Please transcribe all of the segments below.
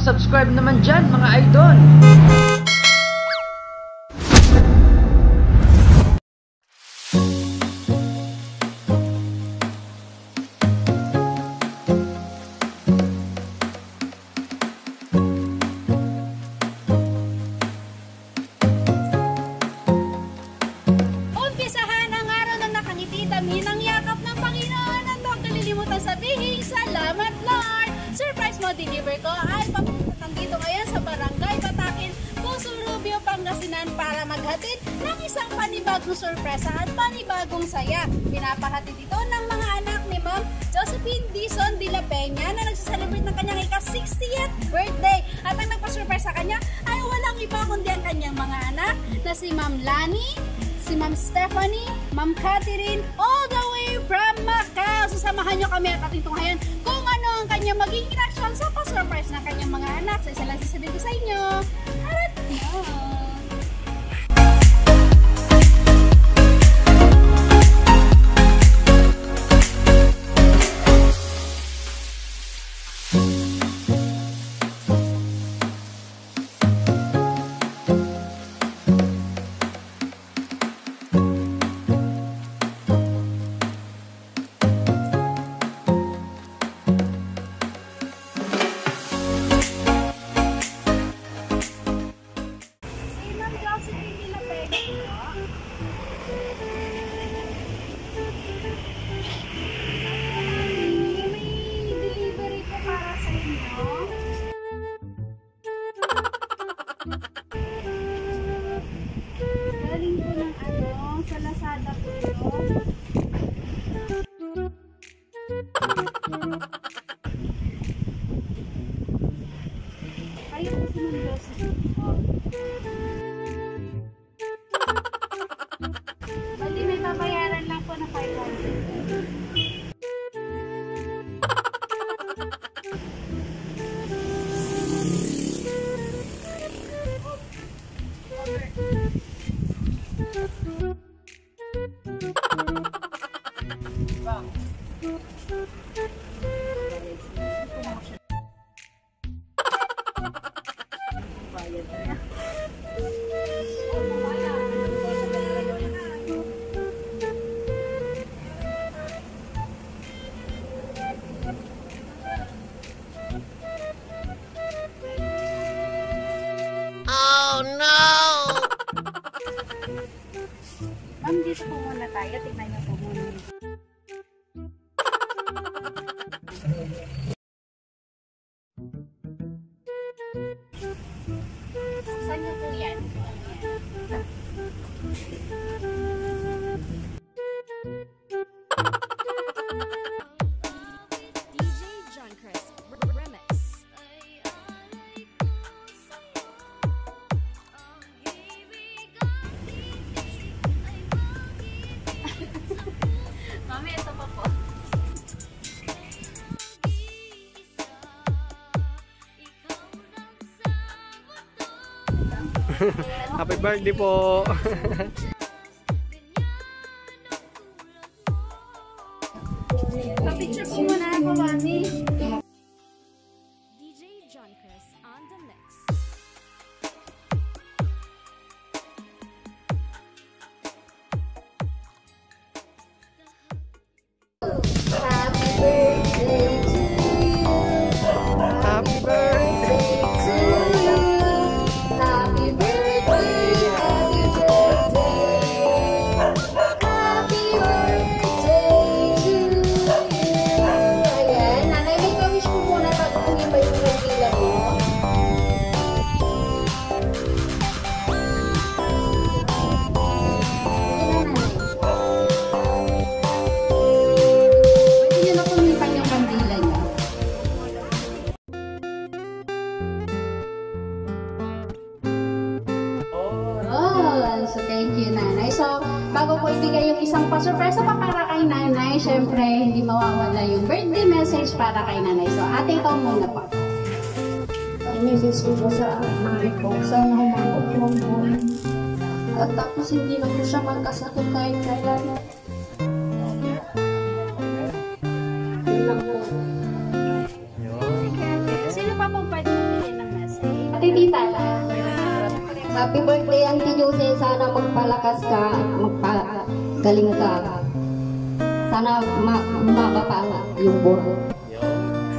paki-subscribe naman dyan mga idol. Umpisahan ang araw ng nakangiti, damhin ang yakap ng Panginoon. Ang huwag kalilimutan sabihin, salamat Lord! Surprise mo deliver ko ay papuntang dito ngayon sa Barangay Batakin, Puso Rubio, Pangasinan para maghatid ng isang panibagong sorpresa at panibagong saya. Pinapahatid ito ng mga anak ni Ma'am Josephine Dizon de la Peña na nagsaselebrate ng kanyang ika-60th birthday. At ang nagpa-surprise sa kanya ay walang iba kundi ang kanyang mga anak na si Ma'am Lani, si Ma'am Stephanie, Ma'am Catherine, all the way from Macau. Sasamahan nyo kami at atitunghayan kung ano ang kanyang magiging reaction sa pa-surprise ng kanyang mga anak. So isa lang sasabihin ko sa inyo. Arat mo! Galing po ng sa Lazada po ito. Kayo po si Ma'am Josephine po. Bali may babayaran lang po na 500. Oh no! Ma'am, dito po muna tayo. Tignan niyo po muna. Saan niyo po yan? DJ John Chris Remix. Mami, ito pa po. Happy birthday po. Pa-picture po muna ako, Mami. DJ John Chris on the mix. Happy birthday to you. Happy birthday, happy birthday. Happy birthday to you. Ayan, nanay, may ka-wish ko muna bago kung iba yung kandila mo. Pwede nyo na kumipan yung kandila niya. Oh, so thank you, Nanay. So, bago ko ibigay yung isang pa-surpresa pa para kay Nanay, syempre, hindi mawawala yung birthday message para kay Nanay. So, ate, ikaw muna pa. Ang message ko po sa nanay ko, sana humabot yung buhay. At tapos hindi na po siya magkasakit kahit kailan. Yun lang po. Sino pa pong pwede magbigay ng Happy birthday, Auntie Jose. Sana magpalakas ka at magpagaling ka. Sana umaba pa yung buhay.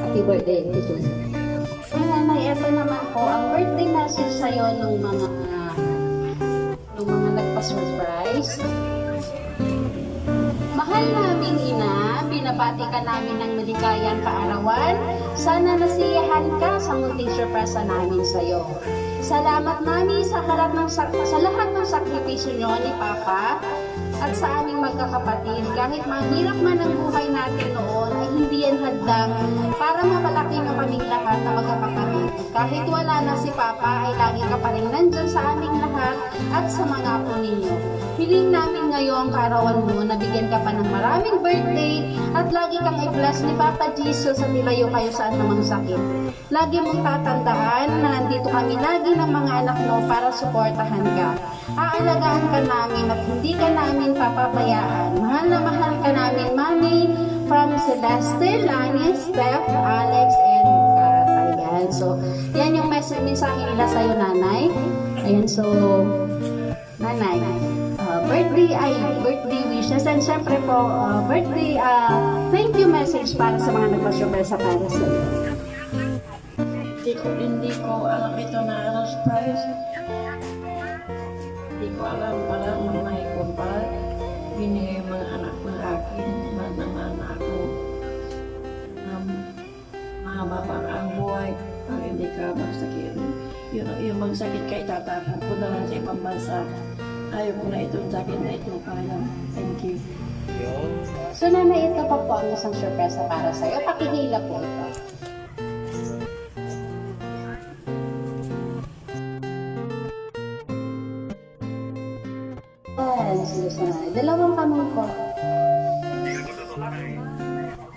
Happy birthday, Auntie Jose. Nanay, ito naman po ang birthday message sa'yo nung mga nagpa-surprise. Mahal namin ina, binabati ka namin ng maligayang kaarawan. Sana nasiyahan ka sa munting surpresa namin sa'yo. Salamat mami sa lahat ng sakripisyo nyo ni Papa at sa aming magkakapatid. Kahit mahirap man ang buhay natin noon, ay hindi yan hadlang para mapalaki nyo kaming lahat na magkakapatid. Kahit wala na si Papa, ay lagi ka pa rin nandyan sa aming lahat at sa mga apo ninyo. Hiling namin ngayong kaarawan mo na bigyan ka pa ng maraming birthday at lagi kang i-bless ni Papa Jesus at nilayo kayo sa anumang sakit. Lagi mong tatandaan na nandito kami lagi ng mga anak mo para suportahan ka. Aalagaan ka namin at hindi ka namin papabayaan. Mahal na mahal ka namin, Mami, from Celeste, Lani, Steph, Alex, and Kat. Ayan, so, yan yung mensahe nila sa'yo, Nanay. Ayan, so, Nanay, birthday wishes, and syempre po, thank you message para sa mga nagpa-surprise para sa iyo. Hindi ko alam ito na surprise. Hindi ko alam pala may kumpal. Binigay mga anak ng akin, naman ako. Mahaba pa ang buhay pag hindi ka magsakit. Yung magsakit ka itatapon ko na lang sa ibang bansa. Ayaw ko na itong sakit na ito kaya. Thank you. So, Nanay, ito pa po ang isang surprise para sa iyo. Pakihila po ito. Dalawang kamay ko.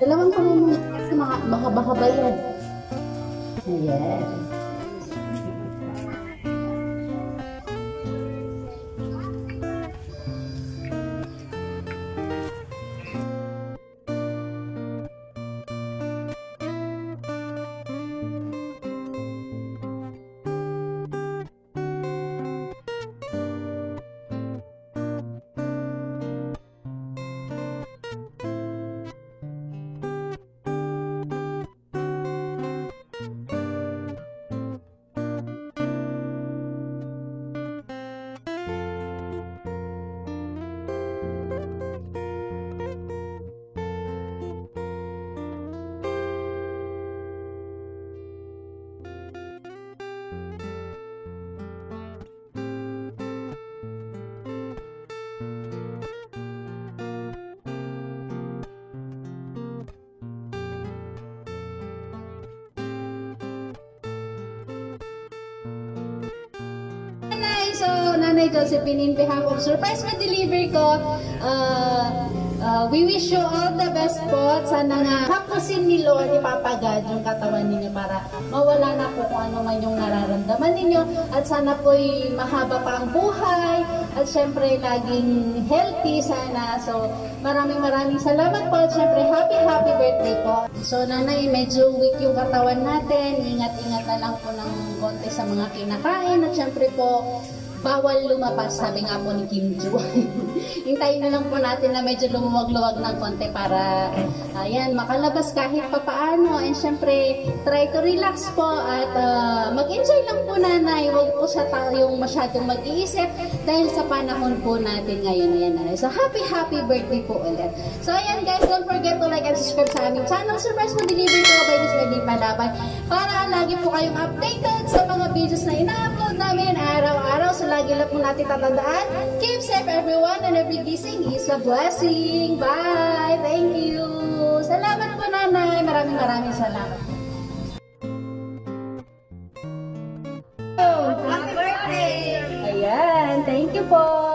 Dalawang kamay mo kasi mahaba-haba yan. Ayan. So, Nanay Josephine, in behalf of Surprise na Delivery ko, we wish you all the best po. Sana nga hapusin ni Lord, ipapagad yung katawan ninyo para mawala na po kung ano man yung nararamdaman ninyo. At sana po'y mahaba pa ang buhay. At syempre, laging healthy sana. So, maraming salamat po. At syempre, happy birthday po. So, Nanay, medyo weak yung katawan natin. Ingat-ingat na lang po ng konti sa mga kinakain. At syempre po, bawal lumapas, sabi nga po ni Kim Joo. Hintayin na lang po natin na medyo lumuwag-luwag ng konti para ayan, makalabas kahit papaano. And syempre, try to relax po at mag-enjoy lang po, Nanay. Huwag po sa tayong masyadong mag-iisip dahil sa panahon po natin ngayon. Ayan, Nanay. So, happy birthday po ulit. So, ayan guys, don't forget to like and subscribe sa aming channel. Surprise mo delivery ko by Miss Wendy Malabay para lagi po kayong updated sa mga videos na ina-upload namin araw-araw. So, lagi lang po natin tatandaan. Keep safe everyone and every gising is a blessing. Bye! Thank you! Salamat po, Nanay. Maraming salamat. Happy birthday! Ayan, thank you po.